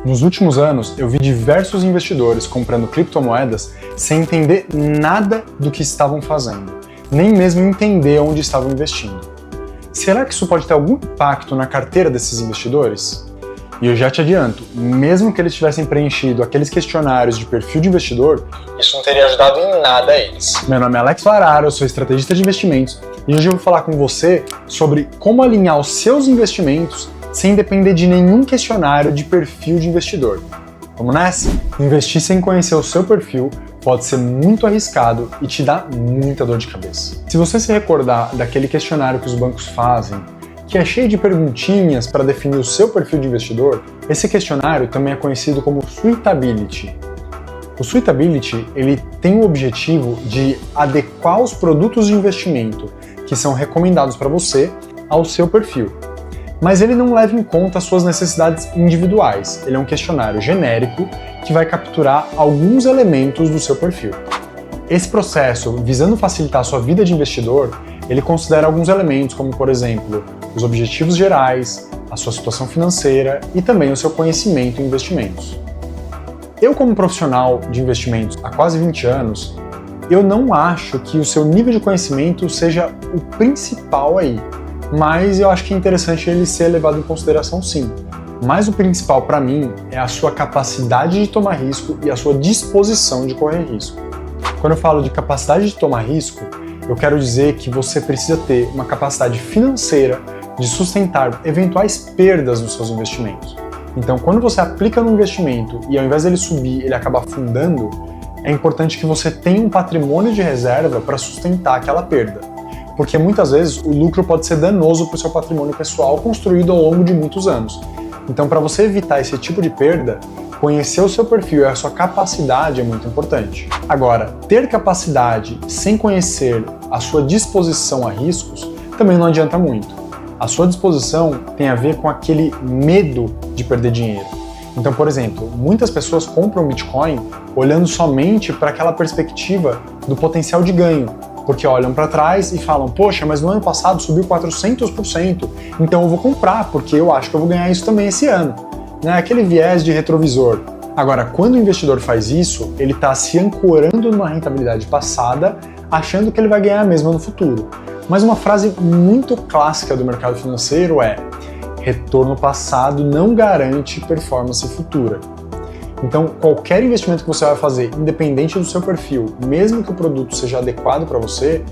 Nos últimos anos, eu vi diversos investidores comprando criptomoedas sem entender nada do que estavam fazendo, nem mesmo entender onde estavam investindo. Será que isso pode ter algum impacto na carteira desses investidores? E eu já te adianto, mesmo que eles tivessem preenchido aqueles questionários de perfil de investidor, isso não teria ajudado em nada a eles. Meu nome é Alex Vararo, eu sou estrategista de investimentos e hoje eu vou falar com você sobre como alinhar os seus investimentos sem depender de nenhum questionário de perfil de investidor. Vamos nessa? Investir sem conhecer o seu perfil pode ser muito arriscado e te dá muita dor de cabeça. Se você se recordar daquele questionário que os bancos fazem, que é cheio de perguntinhas para definir o seu perfil de investidor, esse questionário também é conhecido como Suitability. O Suitability, ele tem o objetivo de adequar os produtos de investimento que são recomendados para você ao seu perfil. Mas ele não leva em conta as suas necessidades individuais. Ele é um questionário genérico que vai capturar alguns elementos do seu perfil. Esse processo, visando facilitar a sua vida de investidor, ele considera alguns elementos como, por exemplo, os objetivos gerais, a sua situação financeira e também o seu conhecimento em investimentos. Eu, como profissional de investimentos há quase 20 anos, eu não acho que o seu nível de conhecimento seja o principal aí, mas eu acho que é interessante ele ser levado em consideração sim. Mas o principal para mim é a sua capacidade de tomar risco e a sua disposição de correr risco. Quando eu falo de capacidade de tomar risco, eu quero dizer que você precisa ter uma capacidade financeira de sustentar eventuais perdas nos seus investimentos. Então, quando você aplica no investimento e ao invés dele subir, ele acaba afundando, é importante que você tenha um patrimônio de reserva para sustentar aquela perda. Porque muitas vezes o lucro pode ser danoso para o seu patrimônio pessoal construído ao longo de muitos anos. Então, para você evitar esse tipo de perda, conhecer o seu perfil e a sua capacidade é muito importante. Agora, ter capacidade sem conhecer a sua disposição a riscos também não adianta muito. A sua disposição tem a ver com aquele medo de perder dinheiro. Então, por exemplo, muitas pessoas compram Bitcoin olhando somente para aquela perspectiva do potencial de ganho, porque olham para trás e falam, poxa, mas no ano passado subiu 400%, então eu vou comprar, porque eu acho que eu vou ganhar isso também esse ano. Né? Aquele viés de retrovisor. Agora, quando o investidor faz isso, ele está se ancorando numa rentabilidade passada, achando que ele vai ganhar a mesma no futuro. Mas uma frase muito clássica do mercado financeiro é: retorno passado não garante performance futura. Então, qualquer investimento que você vai fazer, independente do seu perfil, mesmo que o produto seja adequado para você,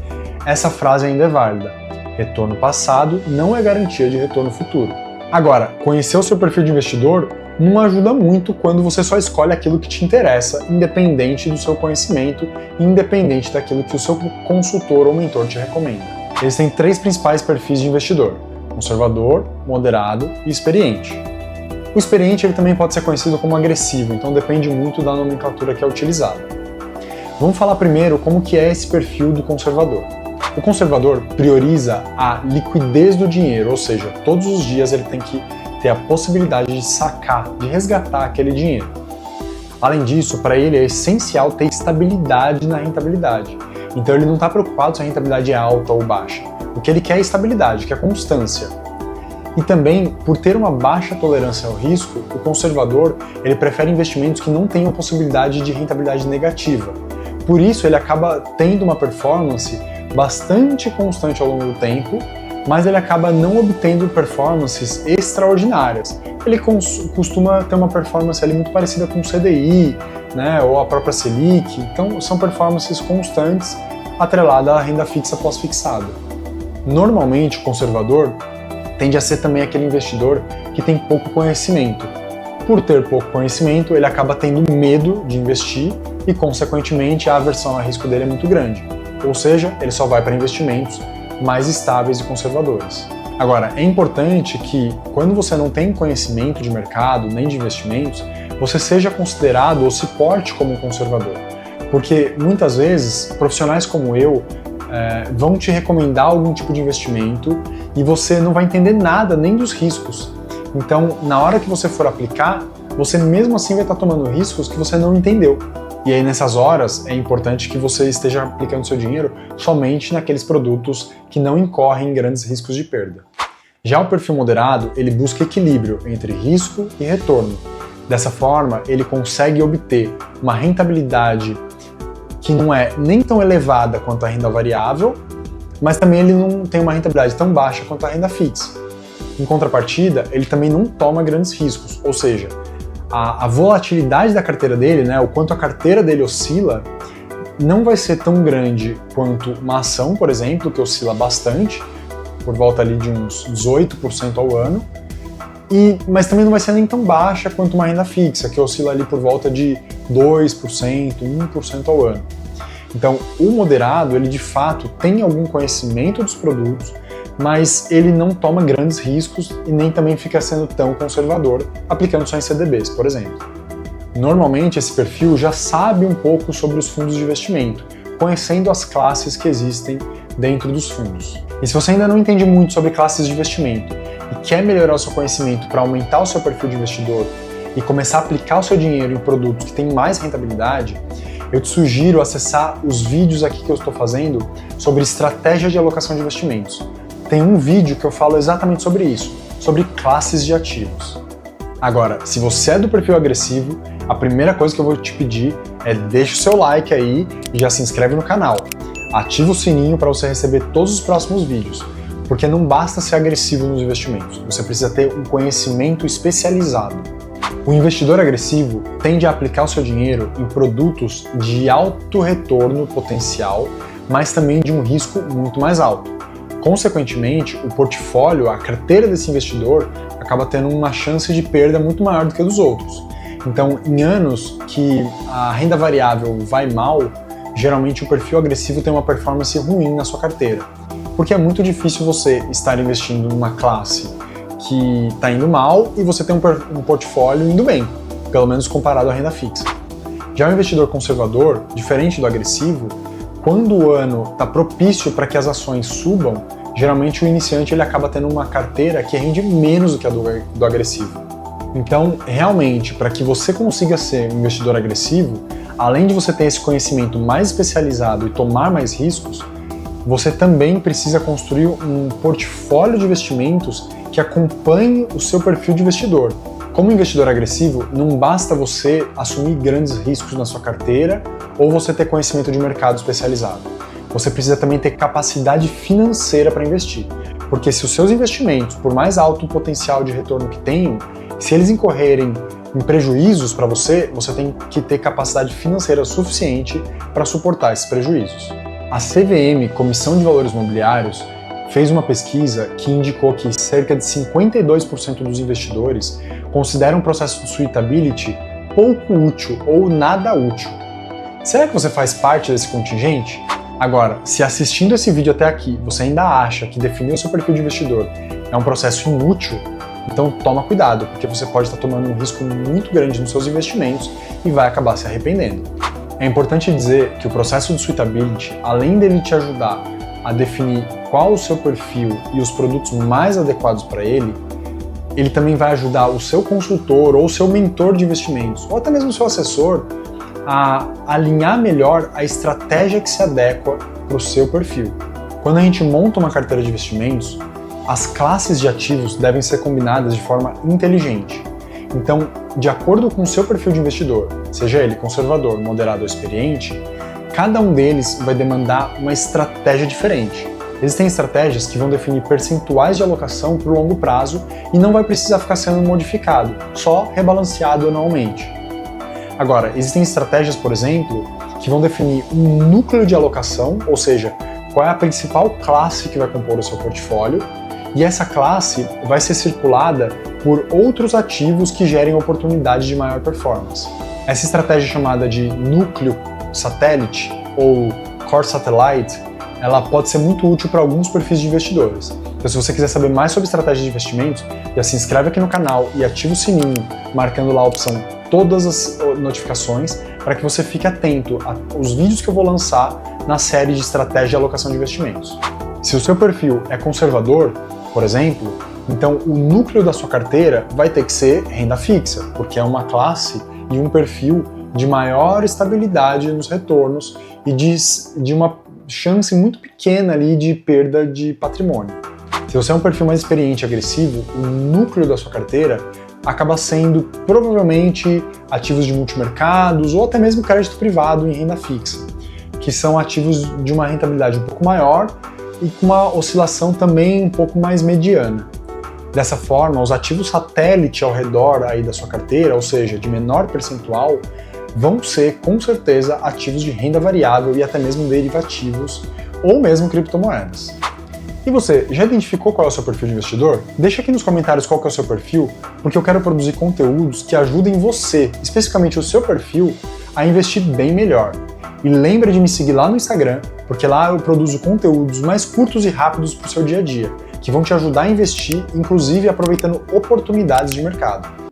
essa frase ainda é válida. Retorno passado não é garantia de retorno futuro. Agora, conhecer o seu perfil de investidor não ajuda muito quando você só escolhe aquilo que te interessa, independente do seu conhecimento e independente daquilo que o seu consultor ou mentor te recomenda. Existem 3 principais perfis de investidor: conservador, moderado e experiente. O experiente ele também pode ser conhecido como agressivo, então depende muito da nomenclatura que é utilizada. Vamos falar primeiro como que é esse perfil do conservador. O conservador prioriza a liquidez do dinheiro, ou seja, todos os dias ele tem que ter a possibilidade de sacar, de resgatar aquele dinheiro. Além disso, para ele é essencial ter estabilidade na rentabilidade. Então ele não está preocupado se a rentabilidade é alta ou baixa. O que ele quer é estabilidade, que é constância. E também, por ter uma baixa tolerância ao risco, o conservador ele prefere investimentos que não tenham possibilidade de rentabilidade negativa. Por isso, ele acaba tendo uma performance bastante constante ao longo do tempo, mas ele acaba não obtendo performances extraordinárias. Ele costuma ter uma performance ali muito parecida com o CDI, né, ou a própria Selic. Então, são performances constantes atreladas à renda fixa pós-fixada. Normalmente, o conservador tende a ser também aquele investidor que tem pouco conhecimento. Por ter pouco conhecimento, ele acaba tendo medo de investir e, consequentemente, a aversão a risco dele é muito grande. Ou seja, ele só vai para investimentos mais estáveis e conservadores. Agora, é importante que, quando você não tem conhecimento de mercado nem de investimentos, você seja considerado ou se porte como um conservador. Porque, muitas vezes, profissionais como eu vão te recomendar algum tipo de investimento e você não vai entender nada, nem dos riscos. Então, na hora que você for aplicar, você mesmo assim vai estar tomando riscos que você não entendeu. E aí, nessas horas, é importante que você esteja aplicando seu dinheiro somente naqueles produtos que não incorrem grandes riscos de perda. Já o perfil moderado, ele busca equilíbrio entre risco e retorno. Dessa forma, ele consegue obter uma rentabilidade que não é nem tão elevada quanto a renda variável, mas também ele não tem uma rentabilidade tão baixa quanto a renda fixa. Em contrapartida, ele também não toma grandes riscos, ou seja, a volatilidade da carteira dele, né, o quanto a carteira dele oscila, não vai ser tão grande quanto uma ação, por exemplo, que oscila bastante, por volta ali de uns 18% ao ano, mas também não vai ser nem tão baixa quanto uma renda fixa, que oscila ali por volta de 2%, 1% ao ano. Então, o moderado, ele de fato tem algum conhecimento dos produtos, mas ele não toma grandes riscos e nem também fica sendo tão conservador, aplicando só em CDBs, por exemplo. Normalmente, esse perfil já sabe um pouco sobre os fundos de investimento, conhecendo as classes que existem dentro dos fundos. E se você ainda não entende muito sobre classes de investimento e quer melhorar o seu conhecimento para aumentar o seu perfil de investidor e começar a aplicar o seu dinheiro em produtos que têm mais rentabilidade, eu te sugiro acessar os vídeos aqui que eu estou fazendo sobre estratégia de alocação de investimentos. Tem um vídeo que eu falo exatamente sobre isso, sobre classes de ativos. Agora, se você é do perfil agressivo, a primeira coisa que eu vou te pedir é deixa o seu like aí e já se inscreve no canal. Ativa o sininho para você receber todos os próximos vídeos, porque não basta ser agressivo nos investimentos, você precisa ter um conhecimento especializado. O investidor agressivo tende a aplicar o seu dinheiro em produtos de alto retorno potencial, mas também de um risco muito mais alto. Consequentemente, o portfólio, a carteira desse investidor, acaba tendo uma chance de perda muito maior do que a dos outros. Então, em anos que a renda variável vai mal, geralmente o perfil agressivo tem uma performance ruim na sua carteira, porque é muito difícil você estar investindo numa classe que está indo mal e você tem um portfólio indo bem, pelo menos comparado à renda fixa. Já o investidor conservador, diferente do agressivo, quando o ano está propício para que as ações subam, geralmente o iniciante ele acaba tendo uma carteira que rende menos do que a do agressivo. Então, realmente, para que você consiga ser um investidor agressivo, além de você ter esse conhecimento mais especializado e tomar mais riscos, você também precisa construir um portfólio de investimentos que acompanhe o seu perfil de investidor. Como investidor agressivo, não basta você assumir grandes riscos na sua carteira ou você ter conhecimento de mercado especializado. Você precisa também ter capacidade financeira para investir, porque se os seus investimentos, por mais alto potencial de retorno que tenham, se eles incorrerem em prejuízos para você, você tem que ter capacidade financeira suficiente para suportar esses prejuízos. A CVM, Comissão de Valores Mobiliários, fez uma pesquisa que indicou que cerca de 52% dos investidores consideram o processo de suitability pouco útil ou nada útil. Será que você faz parte desse contingente? Agora, se assistindo esse vídeo até aqui você ainda acha que definir o seu perfil de investidor é um processo inútil, então toma cuidado, porque você pode estar tomando um risco muito grande nos seus investimentos e vai acabar se arrependendo. É importante dizer que o processo de suitability, além dele te ajudar a definir qual o seu perfil e os produtos mais adequados para ele, ele também vai ajudar o seu consultor ou o seu mentor de investimentos, ou até mesmo o seu assessor, a alinhar melhor a estratégia que se adequa para o seu perfil. Quando a gente monta uma carteira de investimentos, as classes de ativos devem ser combinadas de forma inteligente. Então, de acordo com o seu perfil de investidor, seja ele conservador, moderado ou experiente, cada um deles vai demandar uma estratégia diferente. Existem estratégias que vão definir percentuais de alocação para o longo prazo e não vai precisar ficar sendo modificado, só rebalanceado anualmente. Agora, existem estratégias, por exemplo, que vão definir um núcleo de alocação, ou seja, qual é a principal classe que vai compor o seu portfólio, e essa classe vai ser circulada por outros ativos que gerem oportunidade de maior performance. Essa estratégia chamada de núcleo satélite ou core satellite, ela pode ser muito útil para alguns perfis de investidores. Então, se você quiser saber mais sobre estratégia de investimentos, já se inscreve aqui no canal e ativa o sininho, marcando lá a opção todas as notificações, para que você fique atento aos vídeos que eu vou lançar na série de estratégia de alocação de investimentos. Se o seu perfil é conservador, por exemplo, então o núcleo da sua carteira vai ter que ser renda fixa, porque é uma classe e um perfil de maior estabilidade nos retornos e de uma chance muito pequena ali de perda de patrimônio. Se você é um perfil mais experiente e agressivo, o núcleo da sua carteira acaba sendo provavelmente ativos de multimercados ou até mesmo crédito privado em renda fixa, que são ativos de uma rentabilidade um pouco maior e com uma oscilação também um pouco mais mediana. Dessa forma, os ativos satélite ao redor aí da sua carteira, ou seja, de menor percentual, vão ser com certeza ativos de renda variável e até mesmo derivativos ou mesmo criptomoedas. E você, já identificou qual é o seu perfil de investidor? Deixa aqui nos comentários qual que é o seu perfil, porque eu quero produzir conteúdos que ajudem você, especificamente o seu perfil, a investir bem melhor. E lembra de me seguir lá no Instagram, porque lá eu produzo conteúdos mais curtos e rápidos para o seu dia a dia, que vão te ajudar a investir, inclusive aproveitando oportunidades de mercado.